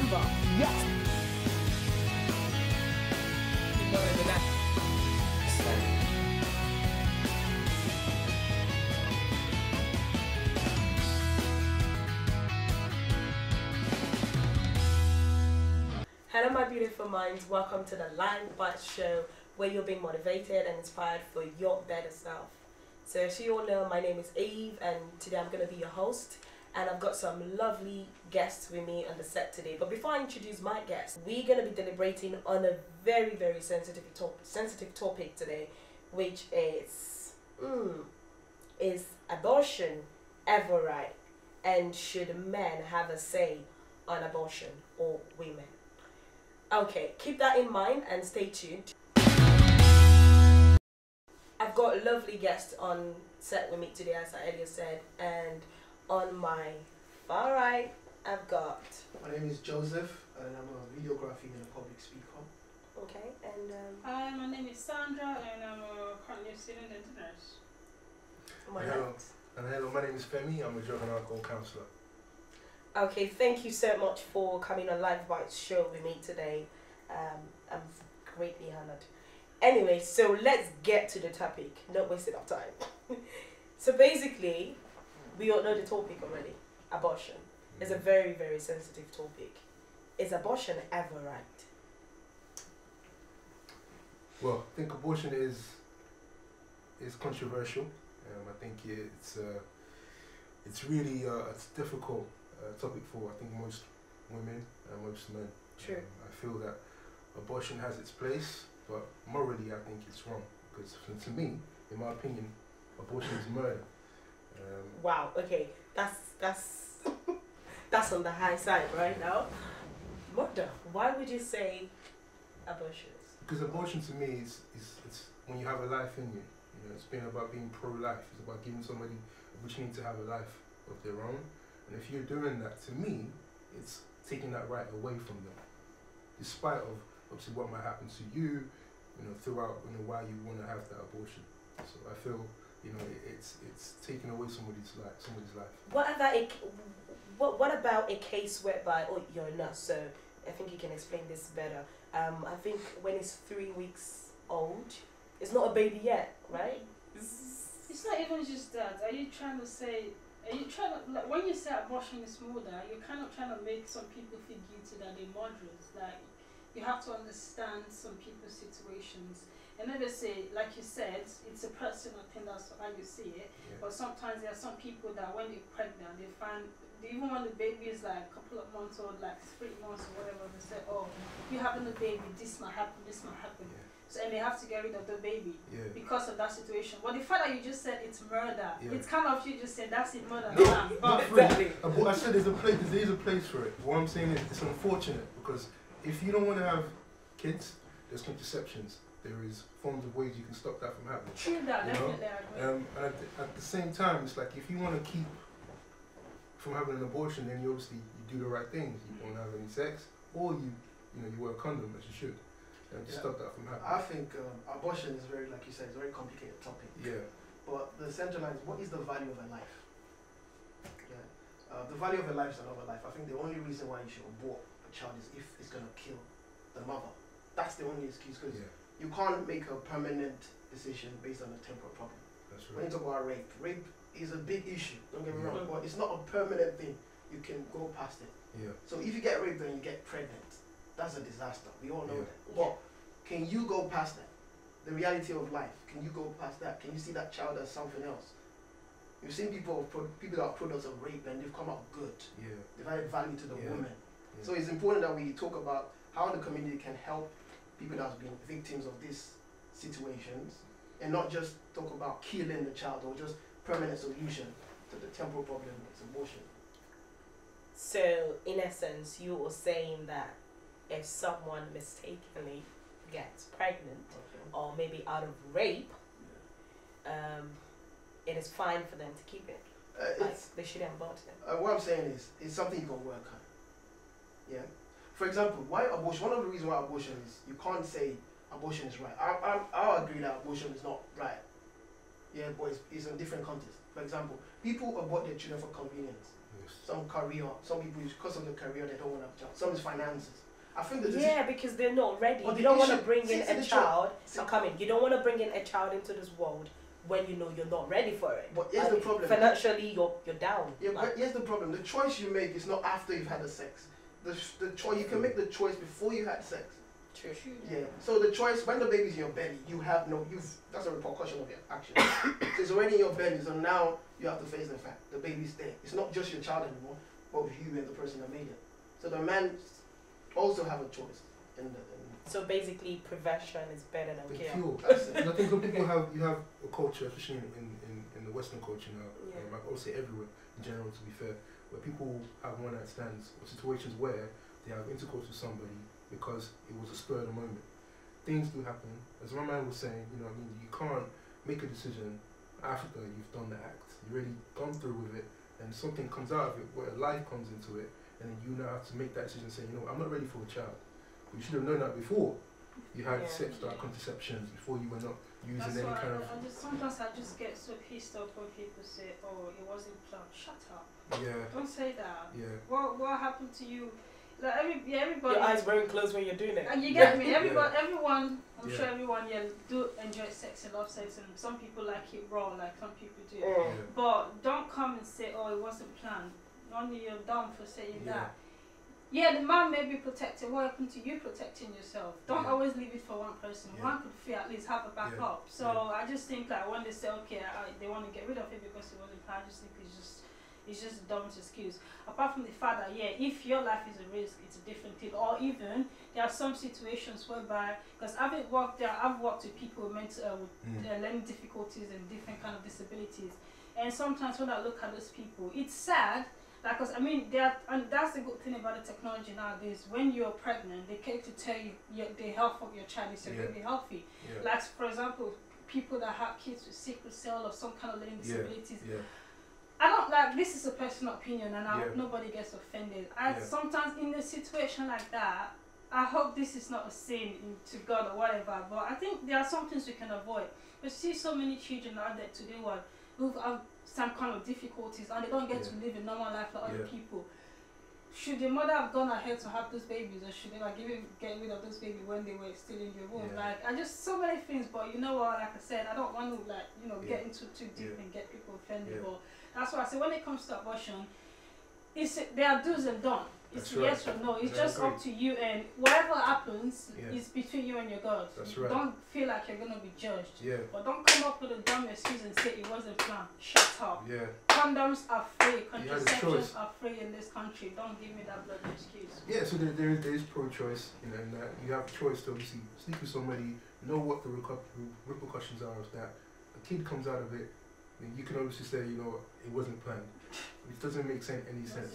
Remember, yes. Hello my beautiful minds, welcome to the LyfeBites show where you're being motivated and inspired for your better self. So as you all know, my name is Eve and today I'm going to be your host, and I've got some lovely guests with me on the set today. But before I introduce my guests, we're going to be deliberating on a very sensitive topic today, which is abortion ever right, and should men have a say on abortion or women? Okay, keep that in mind and stay tuned. I've got a lovely guest on set with me today, as I earlier said, and on my far right, I've got... My name is Joseph, and I'm a videography and a public speaker. Okay, and... Hi, my name is Sandra, and I'm currently a student and nurse. Hello, my name is Femi, I'm a drug and alcohol counsellor. Okay, thank you so much for coming on LyfeBites show with me today. I'm greatly honored. Anyway, so let's get to the topic, not wasting our time. So basically, we all know the topic already, abortion. It's a very sensitive topic. Is abortion ever right? Well, I think abortion is controversial. I think it's really it's a difficult topic for, I think, most women and most men. True. I feel that abortion has its place, but morally I think it's wrong, because to me, in my opinion, abortion is murder. Wow. Okay, that's on the high side right now. Murder. Why would you say abortion is? Because abortion to me is it's when you have a life in you. You know, it's been about being pro-life. It's about giving somebody an opportunity to have a life of their own. And if you're doing that, to me, it's taking that right away from them, despite of obviously what might happen to you, throughout, while you want to have that abortion. So I feel, it's taking away somebody's life. What about a case whereby, you're a nurse, so I think you can explain this better. I think when it's 3 weeks old, it's not a baby yet, right? It's not even just that. Are you trying to say, like, when you say abortion is murder, you're kind of trying to make some people feel guilty that they're murderers. Like, you have to understand some people's situations. And then they say, like you said, it's a personal thing, that's how you see it. Yeah. But sometimes there are some people that when they're pregnant, even when the baby is like a couple of months old, like 3 months or whatever, they say, oh, you're having a baby, this might happen. Yeah. So, and they have to get rid of the baby because of that situation. But the fact that you just said it's murder, it's kind of you just said that's it, murder. No, exactly. I said there is a place for it. What I'm saying is it's unfortunate, because if you don't want to have kids, there's contraceptions. There is forms of ways you can stop that from happening. True that, definitely. And at the same time, it's like if you want to keep from having an abortion, then you obviously do the right things. You don't have any sex, or you wear a condom, as you should. And to stop that from happening. I think abortion is very, like you said, it's a very complicated topic. Yeah. But the central line is, what is the value of a life? Yeah. The value of a life is another life. I think the only reason why you should abort a child is if it's going to kill the mother. That's the only excuse, because you can't make a permanent decision based on a temporal problem. That's right. When you talk about rape is a big issue, don't get me wrong, but it's not a permanent thing. You can go past it. Yeah. So if you get raped and you get pregnant, that's a disaster. We all know that. But can you go past that? The reality of life, can you go past that? Can you see that child as something else? You've seen people that are products of rape and they've come out good. Yeah. They've added value to the woman. Yeah. So it's important that we talk about how the community can help people that have been victims of these situations, and not just talk about killing the child or just permanent solution to the temporal problem of abortion. So, in essence, you were saying that if someone mistakenly gets pregnant, or maybe out of rape, it is fine for them to keep it. They shouldn't abort them. What I'm saying is, it's something you can work on. Yeah. For example, why abortion? One of the reasons why abortion is, you can't say abortion is right. I'll agree that abortion is not right. Yeah, but it's in different context. For example, people abort their children for convenience. Yes. some career. Some people, because of the career, they don't want to have a child. Some is finances. I think that because they're not ready. But You the don't want to issue- bring see, in see a the child. see- I'm coming. You don't want to bring in a child into this world when you know you're not ready for it. But here's the problem. Financially, you're down. Yeah, but here's the problem. The choice you make is not after you've had the sex. The choice, you can make the choice before you had sex. True. Yeah. So the choice, when the baby's in your belly, that's a repercussion of your action. So it's already in your belly, so now you have to face the fact the baby's there. It's not just your child anymore, but you and the person that made it. So the man also have a choice. So basically, prevention is better than The cure. cure. And I think some people you have a culture, especially in the Western culture now, I would say everywhere in general, to be fair, where people have one night stands or situations where they have intercourse with somebody because it was a spur of the moment. Things do happen. As my man was saying, you know what I mean, you can't make a decision after you've done the act. You've already gone through with it and something comes out of it where life comes into it, and then you now have to make that decision saying, you know, I'm not ready for a child. But you should have known that before you had sex without contraceptions, before you were not using That's any why kind of... sometimes I just get so pissed off when people say, oh, it wasn't planned. Shut up. Yeah. Don't say that. Yeah. What happened to you? Like everybody. Your eyes weren't closed when you're doing it. And you get me. Everyone. I'm Yeah. sure everyone do enjoy sex and love sex, and some people like it raw, like some people do. Mm. But don't come and say, oh, it wasn't planned. Only you're dumb for saying Yeah. that. Yeah, the man may be protected. What happened to you protecting yourself? Don't Yeah. always leave it for one person. Yeah. One could feel at least have a backup. Yeah. So I just think like when they say, okay, they want to get rid of it because it wasn't planned, I just think it's just a dumb excuse. Apart from the fact that, yeah, if your life is a risk, it's a different thing. Or even, there are some situations whereby, because I've worked with people with learning difficulties and different kind of disabilities. And sometimes when I look at those people, it's sad. Like, cause I mean, and that's the good thing about the technology nowadays. When you're pregnant, they care to tell you the health of your child is really healthy. Yeah. Like, for example, people that have kids with sickle cell or some kind of learning disabilities. Yeah. I don't like, this is a personal opinion, and nobody gets offended. Sometimes in a situation like that, I hope this is not a sin to God or whatever, but I think there are some things we can avoid. We see so many children out there today who have some kind of difficulties and they don't get to live a normal life like other people. Should the mother have gone ahead to have those babies, or should they get rid of those babies when they were still in the womb? Like, I just so many things, but you know what? Like I said, I don't want to get into too deep and get people offended. But that's why I say when it comes to abortion, there are do's and don'ts. It's yes or no. It's just up to you, and whatever happens is between you and your God. That's right. Don't feel like you're gonna be judged. Yeah. But don't come up with a dumb excuse and say it wasn't planned. Shut up. Yeah. Condoms are free. Contraceptions are free in this country. Don't give me that bloody excuse. Yeah, so there is pro-choice, in that you have a choice to obviously sleep with somebody, know what the repercussions are of that. A kid comes out of it, then you can obviously say, you know, it wasn't planned. It doesn't make any sense.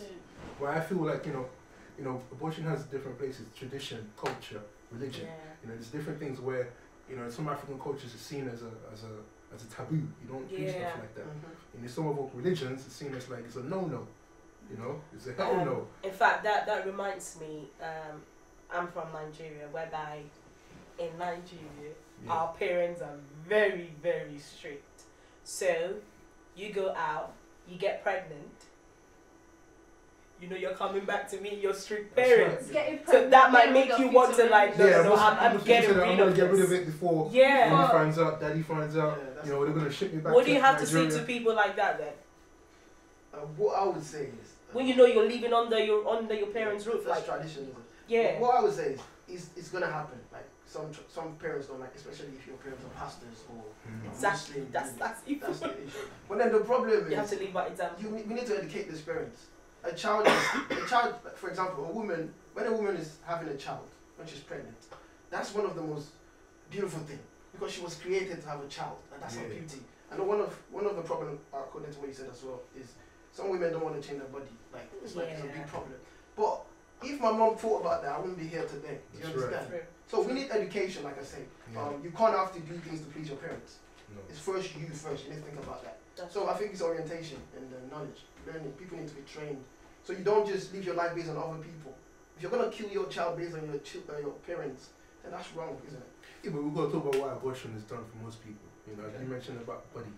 Well, I feel like, you know, abortion has different places: tradition, culture, religion. You know, there's different things where, you know, in some African cultures it's seen as a taboo. You don't do stuff like that. And in some of our religions, it's seen as like it's a no-no. You know, it's a hell no. In fact, that reminds me. I'm from Nigeria, whereby in Nigeria our parents are very, very strict. So you go out, you get pregnant. You know you're coming back to meet your strict parents. Right. So that might make you want to like, no, I'm getting rid of get rid of this. it before Yeah. mommy finds out, daddy finds out. You know, they're gonna ship me back. What do you have to Nigeria. say to people like that then? What I would say is, When you know you're living under your parents' roof, that's like tradition, isn't it? yeah. What I would say is it's gonna happen. Like some parents don't like, especially if your parents are pastors or Exactly. Muslim. That's That's the issue. But then the problem you have is to leave by example. we need to educate these parents. A child, for example, when a woman is having a child, when she's pregnant, that's one of the most beautiful things because she was created to have a child, and that's her beauty. And one of the problems, according to what you said as well, is some women don't want to change their body. Like it's a big problem. But if my mom thought about that, I wouldn't be here today. Do you understand? Right. So we need education, like I say. You can't have to do things to please your parents. No. It's first you first. You need to think about that. So I think it's orientation and knowledge, learning. People need to be trained. So you don't just live your life based on other people. If you're gonna kill your child based on your parents, then that's wrong, isn't it? Yeah, but we've got to talk about why abortion is done for most people. You know, as you mentioned about body.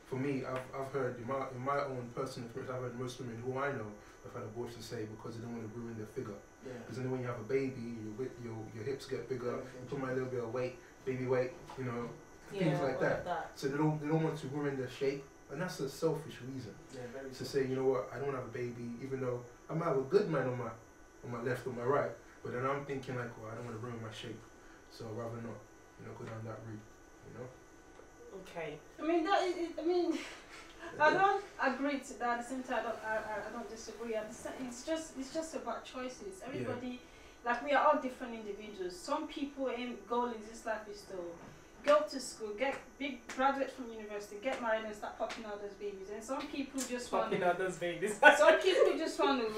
for me, I've heard in my own personal experience, I've heard most women who I know have had abortions say because they don't want to ruin their figure. Yeah. Because then when you have a baby, your hips get bigger, you put on a little bit of weight, baby weight, you know, things like that. So they don't want to ruin their shape, and that's a selfish reason. Yeah, very to say, you know what, I don't want to have a baby, even though I might have a good man on my left or my right, but then I'm thinking like, well, I don't want to ruin my shape, so I'd rather not, you know, go down that route, you know. Okay. I mean, I don't agree to that. At the same time, I don't disagree. It's just about choices. Everybody, like, we are all different individuals. Some people goal in this life is to go to school, graduate from university, get married and start popping out those babies. And some people just want to out those babies. some people just want to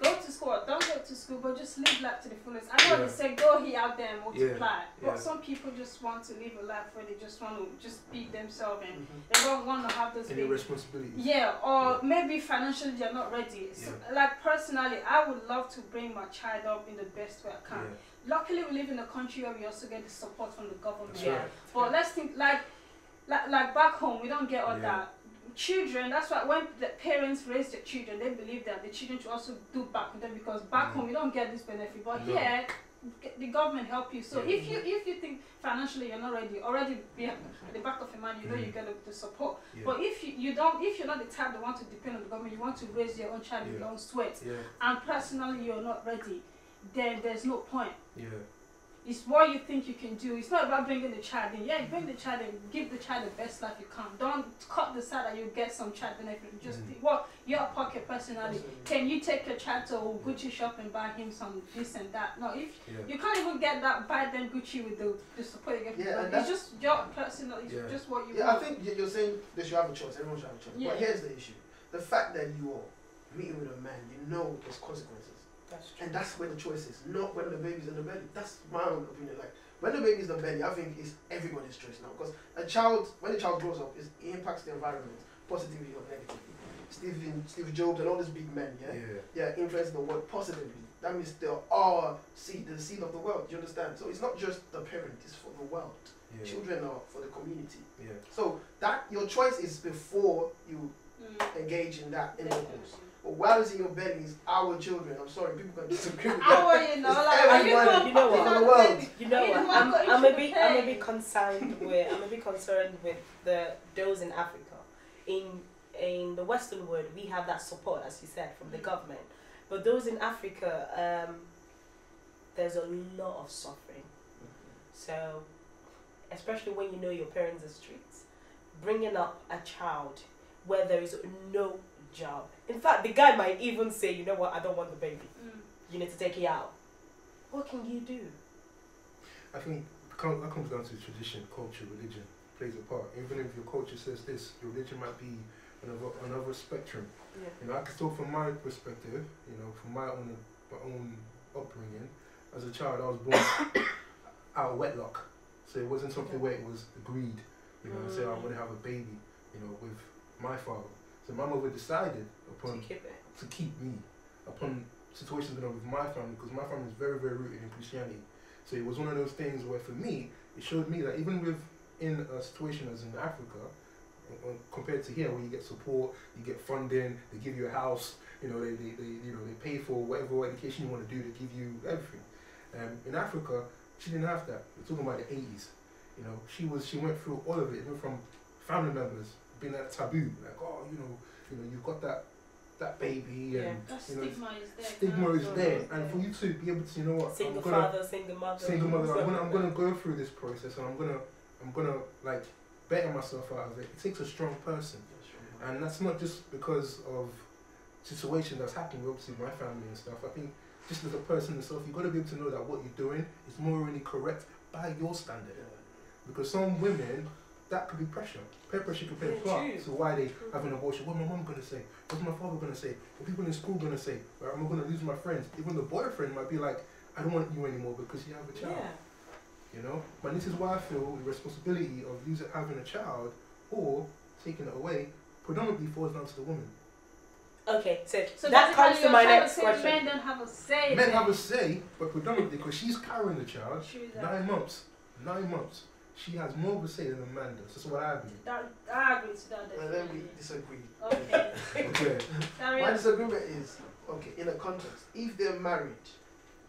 go to school, or don't go to school, but just live life to the fullest. I know they say go here out there and multiply, but some people just want to live a life where they just want to just be themselves and they don't want to have those any babies. responsibilities. Yeah, or maybe financially they're not ready. So, like personally, I would love to bring my child up in the best way I can. Luckily, we live in a country where we also get the support from the government. But let's think like back home, we don't get all that. Children, that's why when the parents raise their children, they believe that the children should also do back with them, because back home we don't get this benefit. But here, the government help you. So if you think financially you're not ready, already at the back of your mind, you know you get the support. But if you're not the type that want to depend on the government, you want to raise your own child with your own sweat, and personally you're not ready, then there's no point. It's what you think you can do. It's not about bringing the child in. Yeah, bring the child in, give the child the best life you can. Don't cut the side that you get some child benefit. Just what your pocket personally. Can you take your child to a Gucci shop and buy him some this and that? No, if you can't even get that, buy them Gucci with the support you get from them. It's just your personal. It's just what you want. I think you're saying they should have a choice. Everyone should have a choice. But here's the issue: the fact that you are meeting with a man, you know there's consequences. And that's where the choice is, not when the baby's in the belly. That's my own opinion. Like, when the baby's in the belly, I think it's everybody's choice now. Because when a child grows up, it impacts the environment, positively or negatively. Steve Jobs and all these big men, influence the world positively. That means they are the seed of the world, you understand? So it's not just the parent, it's for the world. Children are for the community. So that your choice is before you engage in that intercourse. But while it's in your belly, it's our children. I'm sorry, people can disagree with that. You know what? I'm a bit concerned with those in Africa. In the Western world, we have that support, as you said, from the government. But those in Africa, there's a lot of suffering. So, especially when you know your parents are strict, bringing up a child where there is no job. In fact, the guy might even say, you know what, I don't want the baby. You need to take it out. What can you do? I think that comes down to tradition, culture, religion plays a part. Even if your culture says this, your religion might be another spectrum. You know, I can talk from my perspective, you know, from my own upbringing. As a child, I was born out of wedlock. So it wasn't something where it was agreed, you know, say I want to have a baby, you know, with my father. So my mother decided to keep me upon situations with my family, because my family is very, very rooted in Christianity. So it was one of those things where for me, it showed me that even in a situation as in Africa, compared to here where you get support, you get funding, they give you a house, you know, they pay for whatever education you want to do, they give you everything. In Africa, she didn't have that. We're talking about the 80s. You know, she went through all of it, even from family members being that taboo, like, oh, you know, you've got that baby, and you know, stigma is there, and for you to be able to, you know what, single mother, I'm gonna go through this process, and I'm gonna like better myself out of it. It takes a strong person, and that's not just because of situation that's happening, obviously my family and stuff. I think just as a person yourself, you've got to be able to know that what you're doing is morally correct by your standard, because some women, that could be pressure. Peer pressure could play a part. So why they have an abortion? What's my mum going to say? What's my father going to say? What people in school going to say? Or am I going to lose my friends? Even the boyfriend might be like, I don't want you anymore because you have a child. You know? But this is why I feel the responsibility of having a child or taking it away predominantly falls down to the woman. Okay, so that comes to my next question. Men don't have a say. Men have a say, but predominantly because she's carrying the child 9 months. 9 months. she has more of a say than a man does. That's what I believe. I agree to that. And then we Definitely. disagree. Okay. Okay, Carry My on. disagreement is, okay, in a context, if they're married,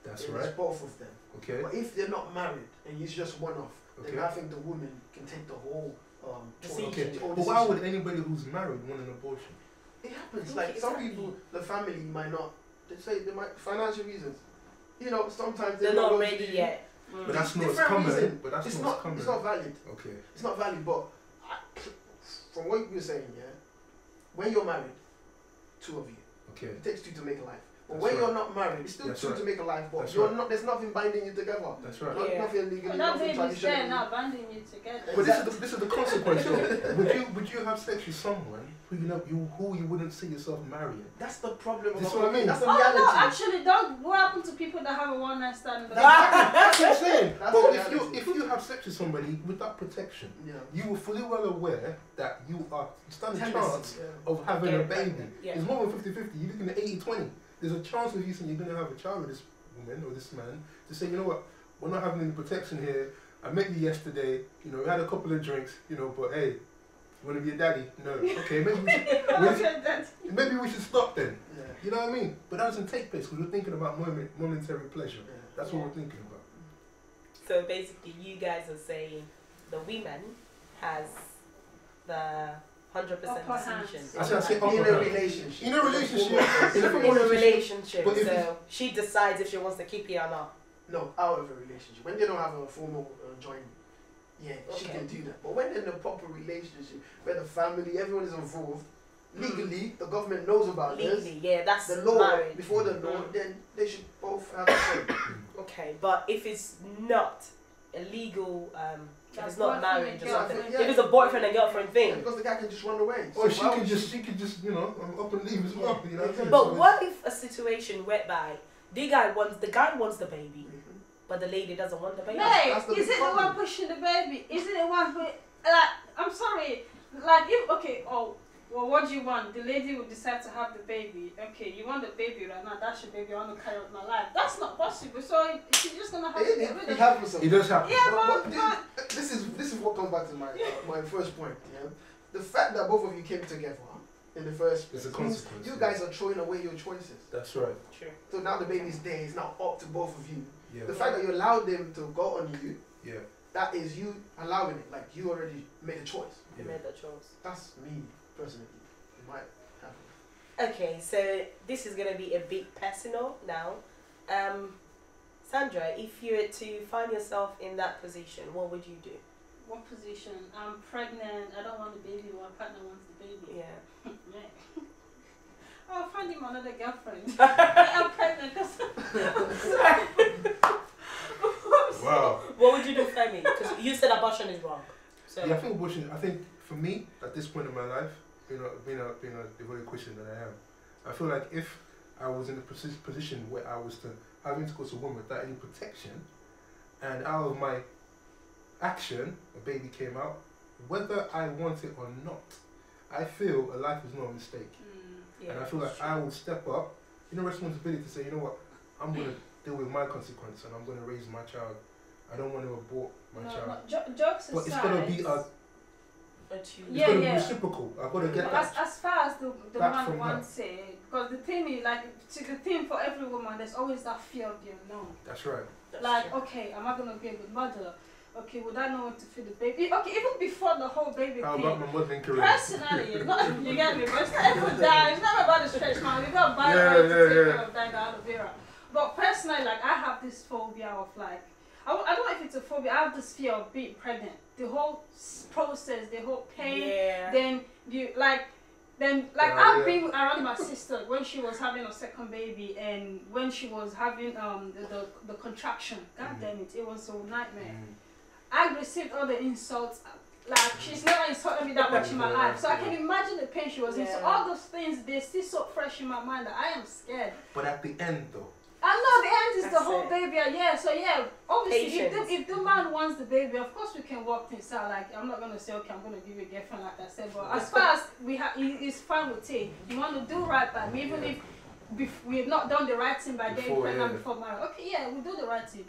that's it's right. both of them. Okay, But if they're not married and it's just one off, okay. then I think the woman can take the whole Decision. Okay, the whole but why decision. would anybody who's married want an abortion? It happens. Okay, Like some exactly. people, the family might not. They say they might financial reasons. You know, sometimes They're not ready to- yet. But that's not Different common. reason. But that's It's not not. common. It's not valid. Okay. It's not valid. But from what you were saying, yeah, when you're married, two of you, Okay. it takes two to make a life. But That's when right. you're not married, it's still That's two right. to make a life. But That's you're right. not. There's nothing binding you together. That's right. Yeah. Nothing legally, Well, that nothing baby's there traditionally. now, banding you together. But this is the consequence though. Would you have sex with someone who you wouldn't see yourself marrying? That's the problem. That's about what I mean. That's the Oh reality. no, actually, don't. What happened to people that have a one-night stand? In the That's what I'm saying. That's But the if reality. you have sex with somebody without protection, Yeah. you were fully well aware that you stand a chance Tendency, yeah. of having Getting a baby. pregnant, yeah. It's more than 50-50. You're looking at 80-20. There's a chance of you saying you're going to have a child with this woman or this man to say, you know what, we're not having any protection here. I met you yesterday, you know, we had a couple of drinks, you know, but hey, you want to be a daddy? No. Okay, maybe we should stop then. Yeah. You know what I mean? But that doesn't take place because we're thinking about momentary pleasure. Yeah. That's what we're thinking about. So basically, you guys are saying the women has the 100% Upper hand. decision. I say In upper a hand. relationship. In a relationship. In a relationship, But if so she decides if she wants to keep it or not. No, out of a relationship. When they don't have a formal joint, yeah, she Okay. can do that. But when they're in a proper relationship, where the family, everyone is involved, legally, the government knows about Legally, yeah, that's this, the law, married. before the law, then they should both have a say. Okay, but if it's not a legal, if Like it's not boyfriend marriage and or girlfriend. something, Yeah. if it's a boyfriend and girlfriend Yeah, thing. because the guy can just run away. Or So why would she could just, you know, up and leave as well. You know what I mean? But So what if a situation whereby the guy wants the baby, Mhm. but the lady doesn't want the baby? Mate, That's the is it the problem. one pushing the baby? Is it the one who, like, I'm sorry, like, if, okay, oh, well, what do you want? The lady will decide to have the baby. Okay, you want the baby right now, that's your baby, I want to carry out my life. That's not possible, so she's just going to have to get rid It of it. happens It does happen. Yeah, But but this is what comes back to my first point. Yeah, the fact that both of you came together in the first There's a place means consequence, you yeah. guys are throwing away your choices. That's right. True. So now the baby's there. It's now up to both of you. Yeah. The fact that you allowed them to go on you, Yeah. that is you allowing it. Like you already made a choice. You Yeah. made that choice. That's me personally. It might happen. Okay, so this is gonna be a bit personal now. Sandra, if you were to find yourself in that position, what would you do? what position? I'm pregnant, I don't want the baby, my partner wants the baby. Yeah. Yeah. I'll find him another girlfriend. I'm pregnant because Wow. What would you do, Femi? Because you said abortion is wrong. So Yeah, I think abortion. I think for me, at this point in my life, being a very Christian that I am, I feel like if I was in a position where I was to have intercourse with a woman without any protection, and out of my action, a baby came out, whether I want it or not, I feel a life is not a mistake, yeah, and I feel like it's I true. will step up, responsibility to say, you know what, I'm gonna deal with my consequence, and I'm gonna raise my child. I don't want to abort my child. Jokes But it's aside. gonna be But you, it's Yeah, gonna yeah. be reciprocal. I've got to get But that. as far as the back man from wants it, because the thing is, like, the thing for every woman, there's always that fear of the unknown. That's right. that's Like, true. okay, am I gonna be a good mother? Okay, would I know when to feed the baby? Okay, even before the whole baby How thing. about my modeling career? Personally, not you get me, but it's not even that. It's not about the stretch, man. We got to buy Yeah, oil to yeah, take yeah. care of that aloe vera. But personally, like, I have this phobia of like, I don't know if it's a phobia. I have this fear of being pregnant. The whole process, the whole pain. Yeah. Then I've Yeah. been around my sister when she was having a second baby and when she was having the contraction. God damn it, it was a nightmare. I received all the insults. Like, she's never insulted me that much in my life. So I can imagine the pain she was in. So Yeah. all those things, they're still so fresh in my mind that I am scared. But at the end, though, I know the end is the That's whole it. baby. Yeah, so yeah, obviously Patience. if the man wants the baby, of course we can work things out. Like, I'm not gonna say, okay, I'm gonna give you a girlfriend like I said, but as far as it's fine with it. You want to do right by me, even if we have not done the right thing by getting Before, pregnant yeah. before marriage. Okay, yeah, we do the right thing.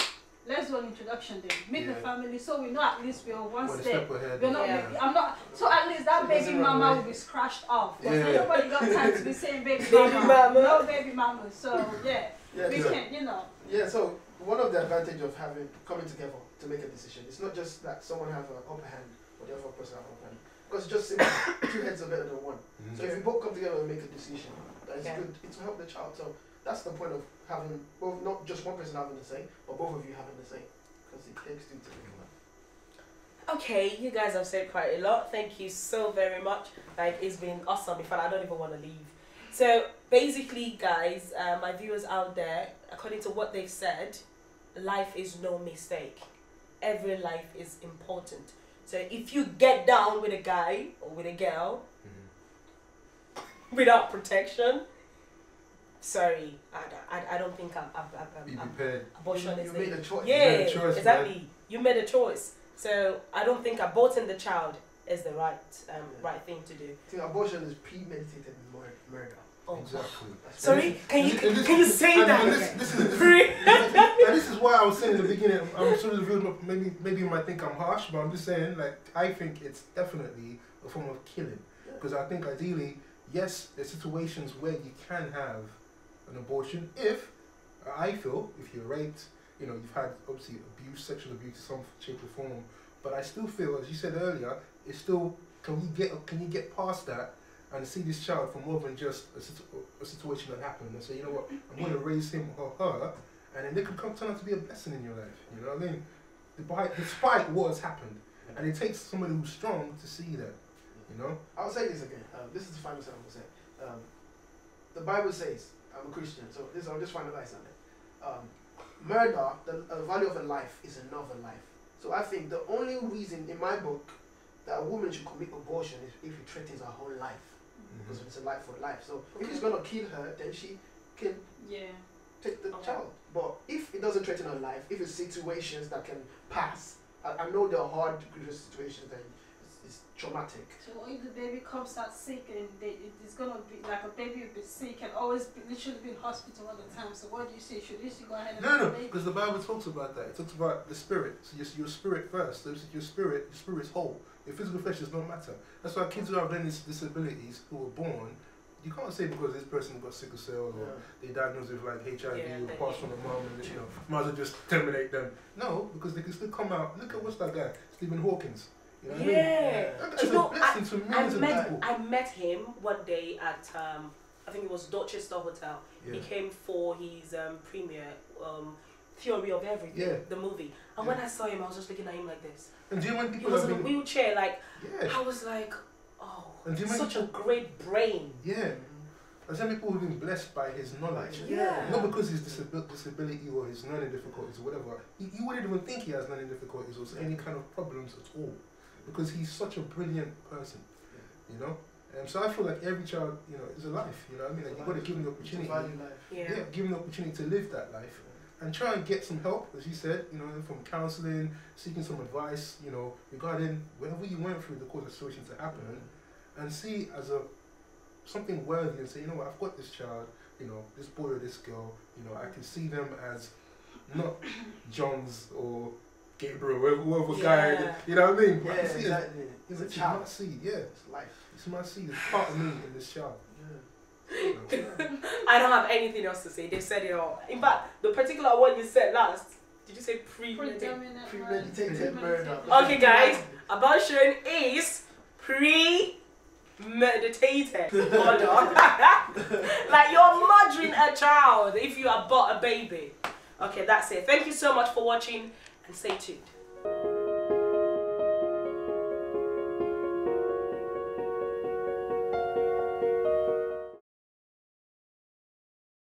let's do an introduction then. Meet the Yeah. family, so we know at least we're one Well, a step. step ahead. We're not. Yeah. I'm not. So at least that It baby doesn't run mama away. will be scratched off. Because Yeah. nobody got time to be saying baby, Baby mama. No baby mama. So yeah, Yeah, we so- can. You know. Yeah, so one of the advantage of coming together to make a decision, it's not just that someone have an upper hand or the other person have an upper hand. Because it's just simple. Two heads are better than one. So if you both come together and make a decision, that is Yeah. good. It will help the child. So that's the point of having both, not just one person having the say, but both of you having the say. Because it takes two to make one. Okay, you guys have said quite a lot. Thank you so very much. Like, it's been awesome. In fact, I don't even want to leave. So basically, guys, my viewers out there, according to what they've said, life is no mistake. Every life is important. So if you get down with a guy or with a girl without protection, sorry, I don't think Be prepared. abortion You is made a choice. yeah, You made a choice, exactly. You made a choice. So I don't think aborting the child is the right right thing to do. I think abortion is premeditated murder. Oh. Exactly. That's Sorry, can you And can you say and that? This is Free. and this is why I was saying in the beginning, I'm sort of maybe you might think I'm harsh, but I'm just saying, like, I think it's definitely a form of killing. Because I think ideally, yes, there's situations where you can have an abortion if, I feel, if you're raped, you know, you've had obviously abuse, sexual abuse in some shape or form, but I still feel, as you said earlier, it's still, can you get past that and see this child for more than just a situation that happened and say, you know what, I'm going to raise him or her, and then they could turn out to be a blessing in your life. You know what I mean? Despite what has happened, and it takes somebody who's strong to see that. You know? I'll say this again. This is the final thing I'm going to say. The Bible says, I'm a Christian, so I'll just finalize on it. Murder, the value of a life is another life. So I think the only reason in my book that a woman should commit abortion is if it threatens her whole life. Because it's a life for life. So if it's going to kill her, then she can take the child. But if it doesn't threaten her life, if it's situations that can pass, I know there are hard, grievous situations that it's traumatic. So if the baby comes out sick and it's gonna be like a baby will be sick and always literally be in hospital all the time. So what do you say? Should you go ahead and have No, the baby? because the Bible talks about that. It talks about the spirit. So your spirit first. So your spirit's whole. Your physical flesh does not matter. That's why kids who have learning disabilities who are born, you can't say because this person got sickle cell or they diagnosed with like HIV or passed from the mom and might as well just terminate them. No, because they can still come out. Look at what's that guy, Stephen Hawkins. You know what I mean? That guy's a blessing to millions of people. I met him one day at I think it was Dorchester Hotel. Yeah. He came for his premiere, Theory of Everything, the movie. And when I saw him, I was just looking at him like this. And do you know when He people was have in a been, wheelchair, like yeah, I was like, oh, and do you know when such a great brain. yeah. There's some people who've been blessed by his knowledge. Yeah. Not because his disability or his learning difficulties or whatever. You wouldn't even think he has learning difficulties or any kind of problems at all. Because he's such a brilliant person. You know? So I feel like every child, you know, is a life. You know what I mean? Like you've got to give them the opportunity. Yeah. Give them the opportunity to live that life. And try and get some help, as you said, you know, from counselling, seeking some advice, you know, regarding whatever you went through the cause of situation to happen, and see as something worthy and say, you know what, I've got this child, you know, this boy or this girl, you know, I can see them as not John's or Gabriel, whoever guy, you know what I mean? Yeah, I can see exactly. It's a child. my seed, yeah. It's life. It's my seed, it's part of me in this child. Yeah. You know? I don't have anything else to say. They've said it all. In fact, the particular one you said last, did you say premeditated? Premeditated murder. Okay, guys, abortion is premeditated murder. Like you're murdering a child if you abort a baby. Okay, that's it. Thank you so much for watching and stay tuned.